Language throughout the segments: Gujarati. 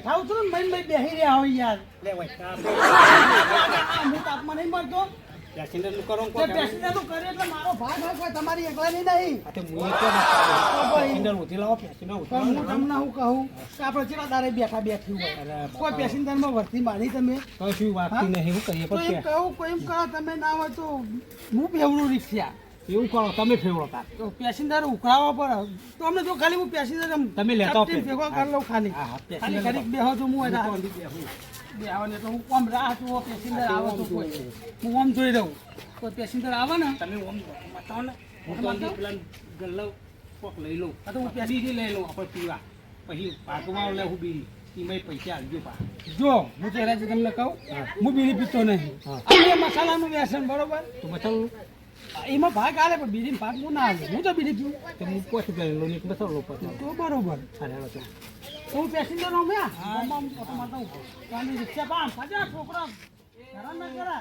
બેઠા છું ને મન બેહી રહ્યા હોય યાર લે ઓય હું તાપમાં નહીં મળતો પેસેન્જર નું કરો તે પેસેન્જર નું કરે એટલે મારો ભાગ હોય કોઈ તમારી એકલાની નહીં આ તો મુએ તો પેસેન્જર ઉધી લાવો પેસેન્જર ઉધી પણ હું તમને શું કહું કે આપણે ચેલા દારે બેઠી હોય કોઈ પેસેન્જરમાં વર્તી મારી તમે તો શું વાગતી નહીં હું કરીએ તો એમ કહું કોઈ એમ કરો તમે ના હોય તો હું બેવડું રિક્ષા એવું કરો તમે ફેવડો તાર તો પેસેન્જર ઉકળાવવા પડે તો અમને જો ખાલી હું પેસેન્જર તમે લેતા ભેગો કરી લઉં ખાલી હા, હા, ખાલી ઘડીક બેહો તો હું બેહો ને તો હું આમ રાહ જુઓ પેસેન્જર આવે તો કોઈ હું આમ જોઈ રહું કોઈ પેસેન્જર આવે ને તમે ઓમ બતાવો ને હું તો બતાવો? પેલા ગલ્લો કોક લઈ લઉં આ તો હું બીજી લઈ લઉં આપણે પીવા પછી પાકમાં લે હું બીજી એમાં પૈસા આવજો પા જો હું ચહેરાજી તમને કહું હું બીડી પીતો નહીં આ મસાલાનું વ્યસન બરોબર તો બતાવું એમાં ભાગ આલે પણ બીડી ભાગ હું ના આવે હું તો બીડી પીવું તો હું પોતે કરી લઉં ને બતાવો લો પછી તો બરોબર અરે હવે તો હું પેસેન્જર હું મેં ત્યાંની રિક્ષા પામ પાછા છોકરા હેરાન ના કરે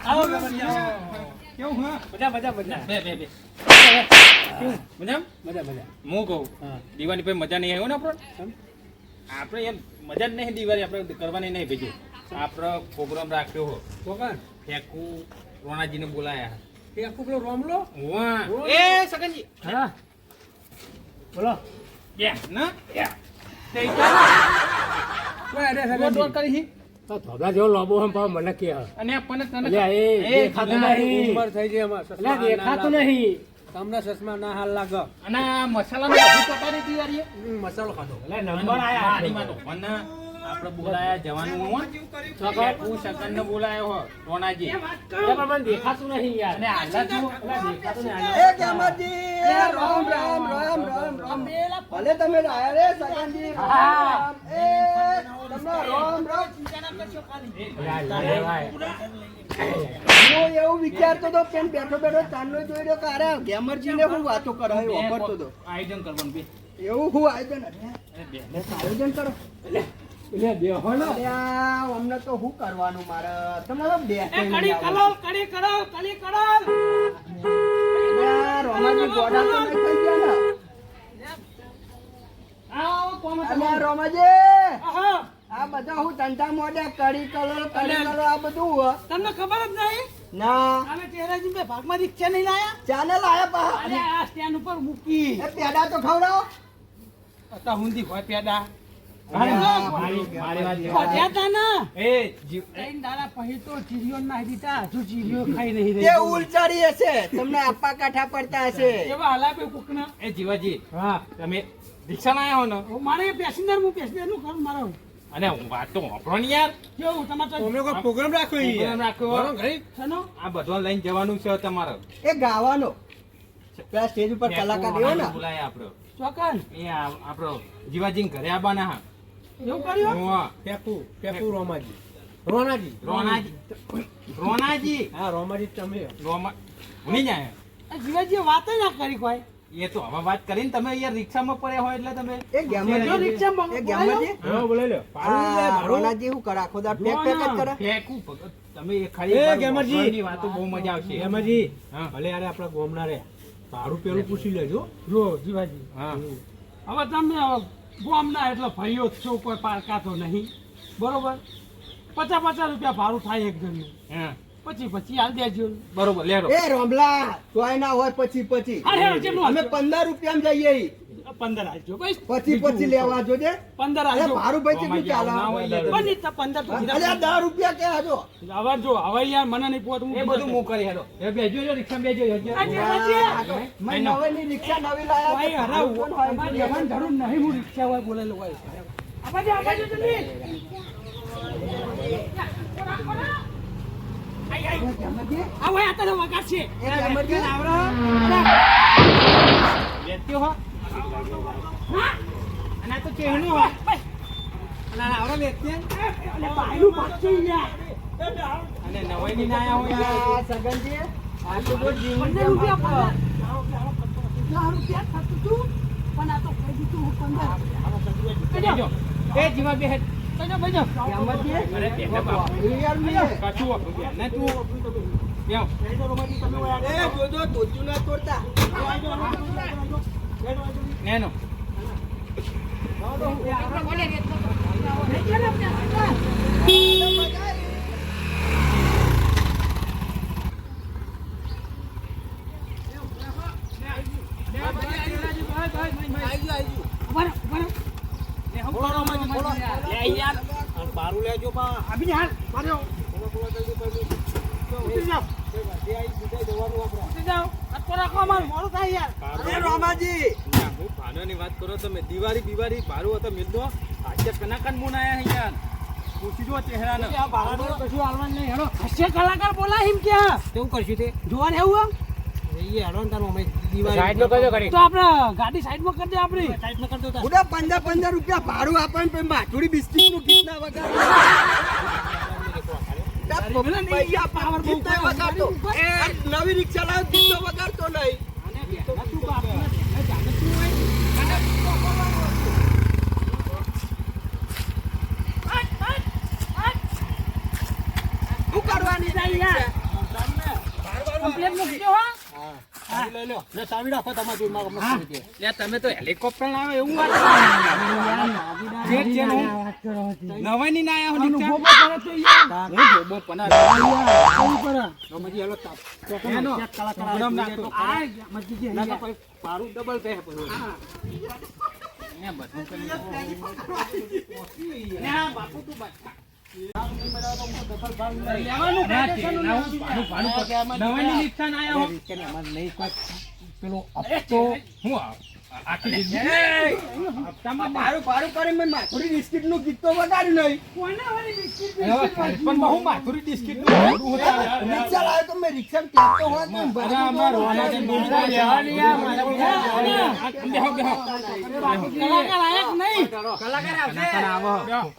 આવો કેવું હા મજા મજા મજા બે બે બે મજા મજા મજા હું કહું દિવાળી પછી મજા નહીં આવ્યો ને આપણે એમ મજા જ નહીં દિવાળી આપણે કરવાની નહીં ભેજી આપણે પ્રોગ્રામ રાખ્યો હો કોકણ ફેંકું રોણાજીને બોલાયા એ આખું પેલો રોમલો વાહ એ સગનજી હા બોલો બે ના તે કોઈ અરે સગા કરી તો થોડા જેવો લોબો હમ પાવ મને કે અને આપણને તને અલ્યા એ દેખાતું નહીં ઉંમર થઈ ગઈ અમાર અલ્યા દેખાતું નહીં તમને ચશ્મા ના હાલ લાગે અને આ મસાલાનો બધું પતારી તૈયારી મસાલો ખાધો એટલે નંબર આયા આડીમાં તો મને આપણે બોલાયા જવાનું હો હું સગનને બોલાયો હો રોણાજી પણ મને દેખાતું નહીં યાર અને આલા તું દેખાતું નહીં એ કેમજી રામ રામ રામ રામ રામ ભલે તમે આયા રે સગનજી રામ એ તમને રામ રામ ચિંતા ના કરશો ખાલી હું એવું વિચારતો તો કેમ બેઠો બેઠો ચાંદલો જોઈ રહ્યો કે અરે ગેમરજી ને હું વાતો કરાયો વાપરતો તો આયોજન કરવાનું બે એવું હું આયોજન આયોજન કરો એટલે દેહો ને અલ્યા અમને તો શું કરવાનું મારે તમે તો બે કડી કરાવ રોમાજી ગોડા તો નહીં થઈ ગયા ને આવો કોમ અલ્યા રોમાજી આ બધા હું ધંધા મોડે કડી કલો આ બધું હો તમને ખબર જ નહીં ના અમે ચહેરાજી બે ભાગમાં રિક્ષા નહીં લાયા ચાલે લાયા પા અરે આ સ્ટેન્ડ ઉપર મૂકી એ પેડા તો ખવડાવો અતા હુંદી હોય પેડા વધ્યા તા ના એ જીવ ત્રણ દાડા પછી તો ચીરીઓ નાખી દીધા હજુ ચીરીઓ ખાઈ નહીં તે રહી ઉલચાડી હશે તમને આપા કાઠા પડતા હશે એવા હલાપે કુકના એ જીવાજી હા તમે રિક્ષા ના આવ્યો ને મારે પેસેન્જર હું પેસેન્જર નું કરું મારો અને હું વાત તો વાપરો ને યાર કેવું તમારે અમે કોઈ પ્રોગ્રામ રાખ્યો શેનો આ બધો લઈને જવાનું છે તમારે એ ગાવાનો પેલા સ્ટેજ ઉપર કલાકાર એવો ને બોલાય આપણો ચોકન એ આપણો જીવાજી ઘરે આવવાના હા એવું કર્યું પેપુ રોમાજી રોનાજી રોનાજી હા રોમાજી તમે રોમા નહીં જાય આ જીવાજીએ વાત ના કરી કોઈ એ તો હવે વાત કરીને તમે યાર રિક્ષામાં પડ્યા હોય એટલે તમે એ ગેમરજી રિક્ષા એ ગેમરજી હા બોલે લ્યો આ રોનાજી શું કરે આખો દાડ પેક પેક જ કરે ફેંકું ભગત તમે એ ખાલી એ મારું ગેમરજી. વખાણની વાતો બહુ મજા આવશે હેમાજી હા. ભલે યાર આપણા ગોમના રે ભાડું પેલું પૂછી લેજો જો જીવાજી હા હવે તમે ગોમના એટલે ભાઈઓ જ છો કોઈ પારકાતો નહીં બરોબર 50 રૂપિયા ભાડું થાય એક જણનું હા પછી હાલ દેજો બરોબર લેરો એ રોમલા તોય ના હોય પછી અરે જેટલું અમે 15 રૂપિયામાં જઈએ ઈ. 15 આવજો ભાઈ પછી લેવા જોજે 15 અરે આવજો ભારું ભાઈ કેટલું ચાલે ના હોય લે તમે. બની તો 15 તો અરે 10 રૂપિયા કે આજો હવે જો હવે યાર મને નહીં પોત એ બધું હું કરી હેડો એ બેજો રિક્ષા બેજો મેં નવીની રિક્ષા નવી લાયા ભાઈ હરાવ અમારે જવાન જરૂર નહીં હું રિક્ષા હોય બોલેલો હોય આબાજો જલ્દી આ હોય આ તને વગાડ છે એ ગેમરજી બેઠ્યો હો અને આ તો ચેહણું હો અને આ આવરો બેઠ્યો અને બાયનું પાછું યાર અને નવાઈ ની ના આયા હોય આ સગનજી આ તો બહુ જીવન 15 રૂપિયા 10 રૂપિયા થતું તું પણ આ તો કહી દીધું હું 15 બેજો એ જીવા બે હેડ બેજો ગેમરજી અરે બેઠા બાપુ યાર મે કચું વાપરું ને તું બેહો. એ જોજો ધોતિયું ના તોડતા. નેનો. બારું લેજો પા અભી હાલ માર્યો ઉતરી જાઓ ઉતરી જાઓ અટકો રાખો અમારું મોડું થાય યાર અરે રોમાજી હું ભાડાની વાત કરો તમે દિવાળી બિવાળી ભાડું હતો મિલ દો આજે કનાકન મુન આયા હે યાર પૂછી જો ચહેરાને આ ભાડાનું કશું હાલવાનું નહીં હેડો હાસ્ય કલાકાર બોલા એમ કે કેવું કરશું તે જોવાનું એવું એ હેડો તારું અમે દિવાળી સાઈડમાં કરજો ઘડી. તો આપણે ગાડી સાઈડમાં કરી દે આપણી સાઈડમાં કરી દો તાર. ઉડા 15 રૂપિયા ભાડું આપણને પછી માથુડી બિસ્કિટ નું ગીત ના વગાડો. પૈસા પાવર બહુ વગાડતો. એ નવી રિક્ષા લાવ ગીતો વગાડતો નહીં. શું કરવાની છે યાર? કમ્પ્લેટ મૂકજો હા લઈ લો લે ચાવી રાખો તમારા જોડમાં અમને કરી દે. લે તમે તો હેલિકોપ્ટર લાવે એવું વાત ચેક છે નું નવાની ના આયા હું અનુભવ રિક્ષા કરે તો યાર હું ધોબો પના રમાજી હેલો તાપ. એનો ચેક કલાકાર આવે ગરમ જોઈએ નાખો. તો આ મજી કે ના તો પછી ભાડું ડબલ થાય પછી. ને બધું કરી ને આ બાપુ તું બસ લેવાનું કાયદેસરનું નવાની રિક્ષા ના આયા હું પેલો હપ્તો હું આખી જિંદગી ભાડું કરી મેં માથુડી બિસ્કિટ નું ગીત તો વગાડ્યું નહીં. કોના વાળી બિસ્કિટ પણ બહુ માથુરી બિસ્કિટ નું ભાડું હતા રિક્ષા લાવ્યો તો મેં રિક્ષા કહેતો હોત ને અરે અમાર રોવાના છે દોસ્તા લેવાની યાર મારા બેહો બેહો કલાકાર આયા કે નહીં કલાકાર આવો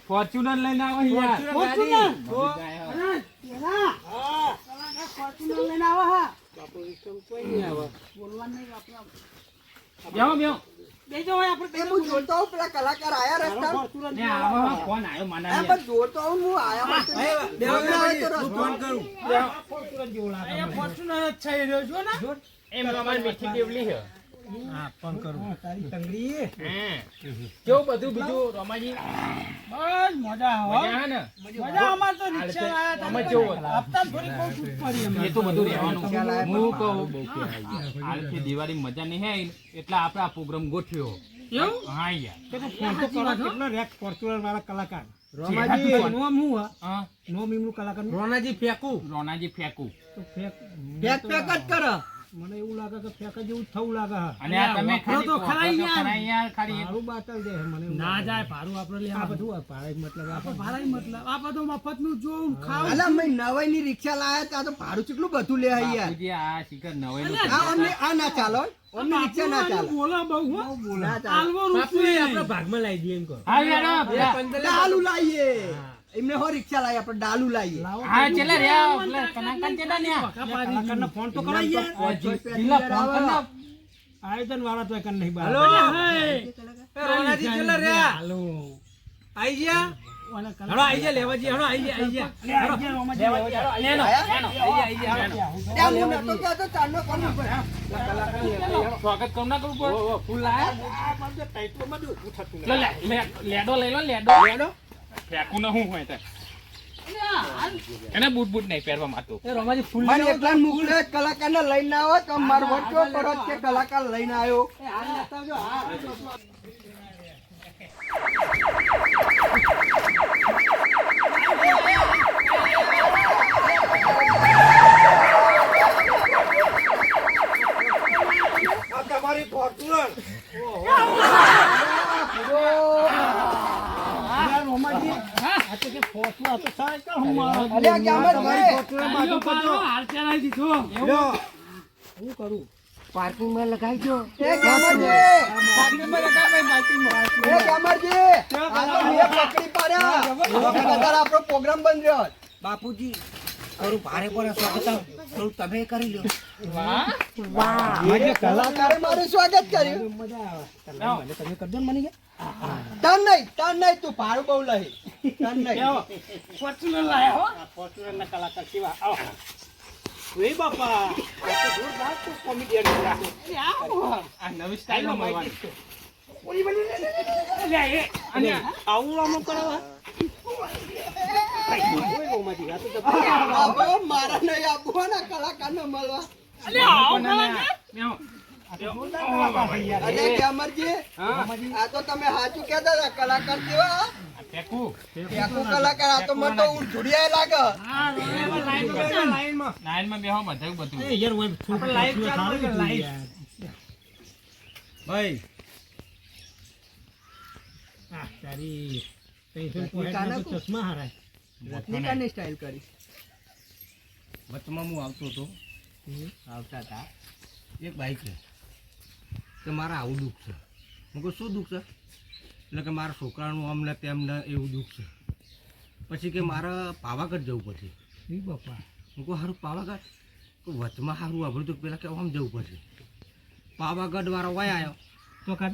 ફોર્ચ્યુનર લઈને આવો યાર ફોર્ચ્યુનર હા કલાકાર ફોર્ચ્યુનર લઈને આવા હા બોલવાનું નહીં બેહો બેહો બેજો હોય આપણે એ હું જોતો હોઉં પેલા કલાકાર આયા રસ્તા ને આવો ફોન આવ્યો એમ માના પણ જોતો હોઉં હું આયા હોત તો ફોન કરું અહીંયા ફોર્ચ્યુનર જ છે એ રહ્યો છો ને એમ અમારી મીઠી દેવલી છે હા ફોન કરું તારી તંગડી કેવું બધું બીજું રમાજી બસ મજા આવે મજા હે ને મજા અમાર તો રિક્ષા આયા અમે કેવું હતું? હપ્તા થોડી બહુ છૂટ પડી અમને એ તો બધું રહેવાનું હું કહું આખી દિવાળી મજા નહીં હે એટલે આપણે આ પ્રોગ્રામ ગોઠવ્યો એવું હા યાર ફોન તો કરો કેટલો રેક ફોર્ચ્યુનર વાળા કલાકાર રોમાજી. નોમ હું હા હા નોમ એમનું કલાકાર રોનાજી ફેંકું રોનાજી ફેંકું તો ફેંક પેક પેક જ કરો મને એવું લાગે કે ફેંક જેવું થવું લાગે હા અને આ તમે ખાલી તો ખરા તો યાર. ખરા યાર ખાલી ભાડું બાતલ દે મને એવું ના લાગે. જાય ભાડું આપણે આ લેવા બધું આ ભાડે મતલબ આપણે ભાડા મતલબ આ બધું મફત નું જોવું ખાવું અલા મેં નવાઈ ની રિક્ષા લાયા તા તો ભાડું કેટલું બધું લે યાર બાપુજી આ શિખર નવાઈનું આ અમને આ ના ચાલો અમને રિક્ષા ના ચાલો બોલા બહુ હો ના ચાલો આલવો બાપુ એ આપણે ભાગમાં લાવી દઈએ એમ કહો હા યાર ડાલુ લાવીએ એમને હો રિક્ષા લાવી આપણે ડાલુ લાવીએ હા ચલે રે પેલા કનાકન ચેલા ને કલાકારને ફોન તો કરાઈ યાર જિલ્લા ફોન કર ને આયોજન વાળા તો કન નહીં બાર હલો રોનાજી ચલે રે હાલો આઈ ગયા હળો આઈ ગયા લેવાજી હળો આઈ ગયા નેનો ત્યાં હું નતો કહેતો ચાલનો કોણ ઉપર સ્વાગત કરું ના કરું પણ ફૂલ લાયા લેડો લઈ લો લેડો ફેંકું ને શું હોય તે એને બૂટ બૂટ નહીં પહેરવા માતું એ રોમાજી ફૂલ મને એટલા મોકલે કલાકારને લઈને આવો તો મારો વચ્ચો પરત કે કલાકાર લઈને આવ્યો તમારી ફોર્ચ્યુનર રોમાજી આ તો કે ફોટો આ તો સાયકલ હું મારો અલ્યા કેમ જ તમારી છે? ફોટો બાજુ કરજો હાલ ચલાવી દીધો હું કરું પાર્કિંગમાં લગાવી દો એ ગામરજી એ ગામરજી આ તો મેં પકડી પાડ્યા અત્યારે આપણો પ્રોગ્રામ બંધ રહ્યો બાપુજી કરું ભારે પર સ્વાગત થોડું તમે કરી લ્યો આજે કલાકારે મારું સ્વાગત કર્યું મજા આવે મને તમે કરજો ને મને કે તન નહીં તું ભાડું બહુ લઈ તન નહીં ફોર્ચ્યુનર લાયા હો ફોર્ચ્યુનર ના કલાકાર કેવા આવો ઓય બાપા આ તો જોરદાર તો કોમેડિયન લાગે. અરે આવો. આ નવી સ્ટાઈલમાં મળવાની. અલ્યા એ અને આવું આમ કરાવા ઓય રોમાજી આ તો બાબો, મારા નહીં આપવું ને કલાકારને મળવા. અલ્યા આવો કલાકાર. મેં જોરદાર કલાકાર છે યાર. અરે ગ્યામરજી, આ તો તમે સાચું કહેતા હતા, કલાકાર કેવા? ફેંકું. આખું કલાકાર, આ તો મને તો ઊંધુડિયા લાગે. હા લાઈનમાં નાઈનમાં બેહો બધું બધું. યાર ઓય આપણે લાઈવ ચાલુ છે લાઈવ. ભાઈ આ તારી પેન્શન પોઈન્ટ ચશ્મા હારાય. રત્નિકાની સ્ટાઇલ કરી. વચમાં હું આવતો હતો આવતા હતા એક બાઈક છે કે મારા આવું દુઃખ છે. હું કહું શું દુઃખ છે? એટલે કે મારા છોકરાનું અમને તેમને એવું દુઃખ છે. પછી કે મારે પાવાગઢ જવું પડશે. બાપા હું કહું સારું પાવાગઢ તો વચમાં સારું વાપર્યું તો પેલા કે આમ જવું પડશે. પાવાગઢ વાળો વાય આવ્યો તો કાં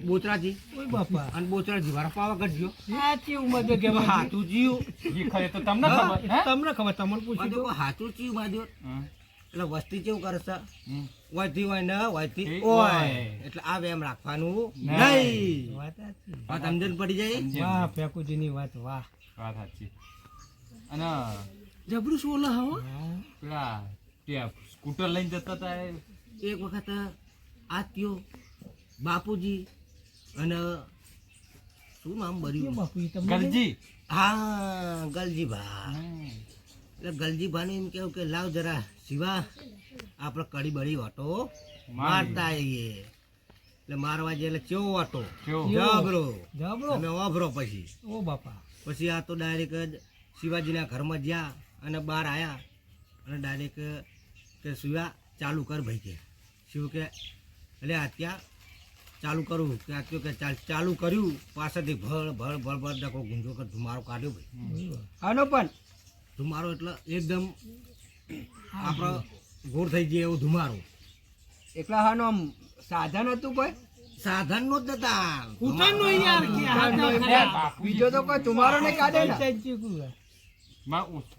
બોચરાજી બાપા અને બોચરાજી વાળા પાવાગઢ ગયો. સાચી ઉંમર છે કે હાથું જીવ જી ખરે તો તમને ખબર હે? તમને ખબર તમને પૂછ્યું હાથું ચીવ માધ્યો હમ. એટલે વસ્તી કેવું કરે છે હમ. વાયથી હોય ને વાયથી ઓય. ઓય એટલે આ વેમ રાખવાનું નહીં. વાત સમજણ પડી જાય. વાહ ફેકુજીની વાત વાહ. વાત સાચી. અને જબરું સોલા હો. પેલા ત્યાં સ્કૂટર લઈને જતા હતા એ એક વખત આ ત્યો બાપુજી અને શું નામ બર્યું ગરજી. હા ગલજીભા. એટલે ગલજીભાને એમ કેવું કે લાવ જરા શિવા આપણે કડી બળી વાટો મારતા આવીએ. એટલે મારવા જઈએ એટલે ચેવો વાટો કેવો? જબરો જબરો. અમે વાભરો પછી ઓ બાપા. પછી આ તો ડાયરેક્ટ જ શિવાજીના ઘરમાં જ્યાં અને બહાર આવ્યા અને ડાયરેક્ટ કે શિવા ચાલુ કર ભાઈ કે શિવ કે એટલે અત્યારે ચાલુ કરું કે આ કે ચાલુ કર્યું પાછળથી ભળ ભળ ભળ ભળ ડકો ગુંજો કે ધુમારો કાઢ્યો ભાઈ. આનો પણ ધુમારો એટલે એકદમ આપણો ગોળ થઈ જાય એવો ધુમારો. એકલા હાનો આમ સાધન હતું કોઈ? સાધન નો જ નતા ઉતારનો યાર કે હાથ ના ખાયા. બીજો તો કોઈ તમારો ને કાઢે ને. માં ઉસ-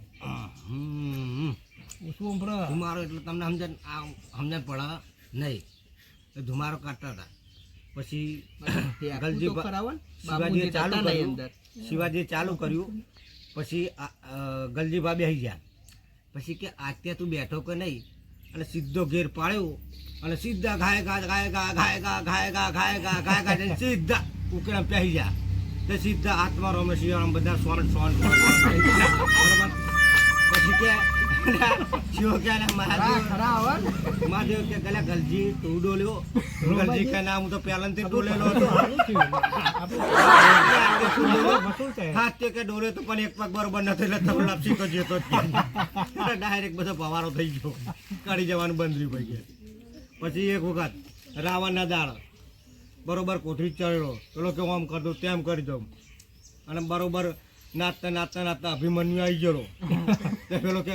હમ. ધુમારો એટલે તમને સમજણ પડે નહીં. એ ધુમારો કાઢતા હતા. પછી શિવાજીએ ચાલુ કર્યું. શિવાજીએ ચાલુ કર્યું પછી ગલજીભા બેસી ગયા. પછી કે આત્યા તું બેઠો કે નહીં અને સીધો ઘેર પાડ્યો અને સીધા ઘાયગા ઘાયગા ઘાયગા ઘાયગા ઘાયગા ઘાયગા જઈને સીધા ઉકેલા પહેરી ગયા. તે સીધા આત્મા રમે શિવારામ બધા સોન સોન બરોબર. પછી કે શિવ કે મહાદેવ કે ગલા ગલજી તું ડોલ્યો. ગલજી કે ના હું તો પહેલાથી ડોલેલો હતો. હાથ તે કે ડોલે તો પણ એક પગ બરોબર નથી એટલે તમે લપસી તો જતો ડાયરેક્ટ બધો ભવારો થઈ ગયો. કાઢી જવાનું બંધ રહ્યું ભાઈ. પછી એક વખત રાવણના દાળ બરોબર કોઠી ચડ્યો. પેલો કે આમ કરી દઉં તેમ કરી દઉં અને બરોબર નાચતા નાચતા નાચતા અભિમન્યુ આવી ગયો. પેલો કે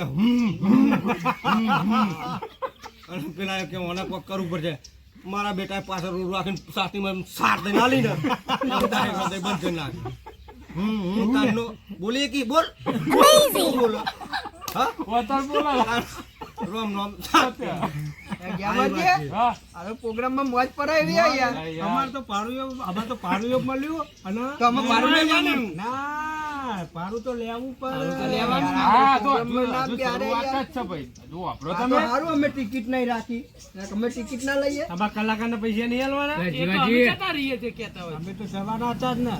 અને પેલા કે મને કોક કરવું પડશે. મારા બેટા પાછળ રોડ રાખીને સાતીમાં સાર દઈને આલી ને બંધ કરી નાખી. તારનો બોલીએ કી બોલ બોલો હા રામ રામ પ્રોગ્રામમાં મોજ પડાવી યાર. અમાર તો પારું મળ્યું અને તો અમે પારું લઈ જવાનું. ના પારું તો લેવું પડે. લેવાનું. હા, તો પ્રોગ્રામનું નામ હજુ ક્યારે શરૂઆત યાર? જ છે ભાઈ. હજુ વાપરો આ તો તમે. સારું અમે ટિકિટ નહીં રાખી. અમે ટિકિટ ના લઈએ. આમાં કલાકારના પૈસા નહીં આલવાના. જીવાજી. અમે તો જવાના હતા જ ને.